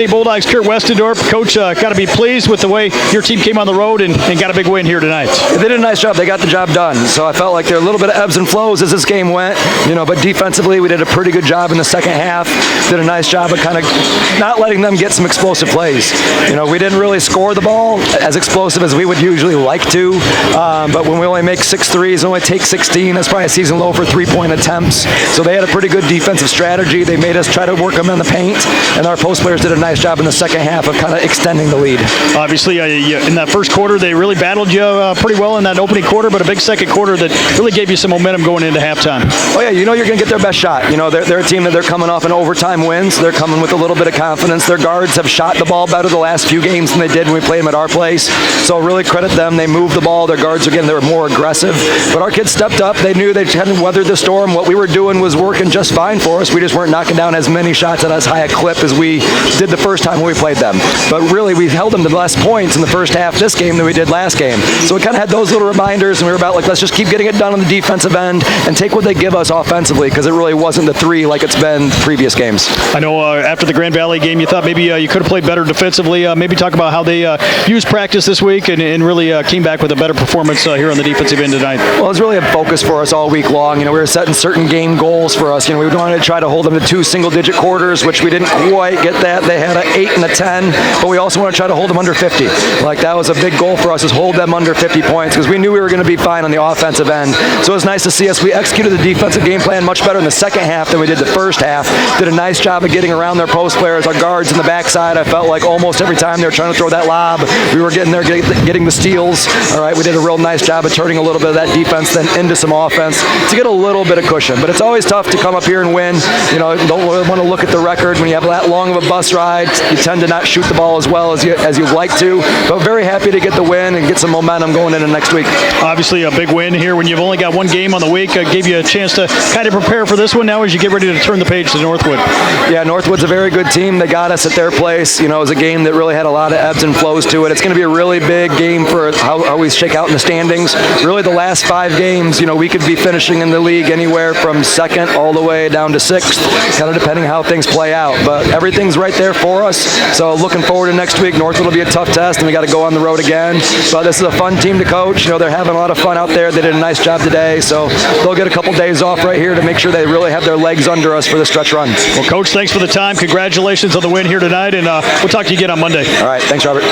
Bulldogs here at Westendorp. Coach, got to be pleased with the way your team came on the road and got a big win here tonight. They did a nice job. They got the job done. So I felt like there were a little bit of ebbs and flows as this game went. But defensively we did a pretty good job in the second half. Did a nice job of kind of not letting them get some explosive plays. We didn't really score the ball as explosive as we would usually like to. But when we only make 6 threes, only take 16, that's probably a season low for 3-point attempts. So they had a pretty good defensive strategy. They made us try to work them in the paint, and our post players did a nice job in the second half of kind of extending the lead. Obviously, in that first quarter, they really battled you pretty well in that opening quarter, but a big second quarter that really gave you some momentum going into halftime. Oh, yeah, you're going to get their best shot. They're a team that they're coming off an overtime wins. They're coming with a little bit of confidence. Their guards have shot the ball better the last few games than they did when we played them at our place. So really credit them. They moved the ball. Their guards, again, they were more aggressive. But our kids stepped up. They knew they hadn't weathered the storm. What we were doing was working just fine for us. We just weren't knocking down as many shots at as high a clip as we did the first time when we played them. But really, we held them to less points in the first half this game than we did last game. So we kind of had those little reminders, and we were about let's just keep getting it done on the defensive end and take what they give us offensively, because it really wasn't the three like it's been previous games. I know after the Grand Valley game, you thought maybe you could have played better defensively. Maybe talk about how they used practice this week and really came back with a better performance here on the defensive end tonight. Well, it was really a focus for us all week long. We were setting certain game goals for us. We wanted to try to hold them to 2 single-digit quarters, which we didn't quite get that. They had an 8 and a 10, but we also want to try to hold them under 50. That was a big goal for us, is hold them under 50 points, because we knew we were going to be fine on the offensive end. So it was nice to see us. We executed the defensive game plan much better in the second half than we did the first half. Did a nice job of getting around their post players. Our guards in the backside, I felt like almost every time they were trying to throw that lob, we were getting there, getting the steals. All right, we did a real nice job of turning a little bit of that defense then into some offense to get a little bit of cushion. But it's always tough to come up here and win. Don't really want to look at the record. When you have that long of a bus ride, you tend to not shoot the ball as well as you'd like to. But very happy to get the win and get some momentum going into next week. Obviously a big win here when you've only got one game on the week. Gave you a chance to kind of prepare for this one now as you get ready to turn the page to Northwood. Yeah, Northwood's a very good team. They got us at their place. It was a game that really had a lot of ebbs and flows to it. It's going to be a really big game for how we shake out in the standings. Really the last 5 games, we could be finishing in the league anywhere from second all the way down to 6th, kind of depending how things play out. But everything's right there for us. So looking forward to next week. Northwood will be a tough test, and we got to go on the road again. But this is a fun team to coach. They're having a lot of fun out there. They did a nice job today. So they'll get a couple days off right here to make sure they really have their legs under us for the stretch run. Well, Coach, thanks for the time. Congratulations on the win here tonight, and we'll talk to you again on Monday. All right. Thanks, Robert.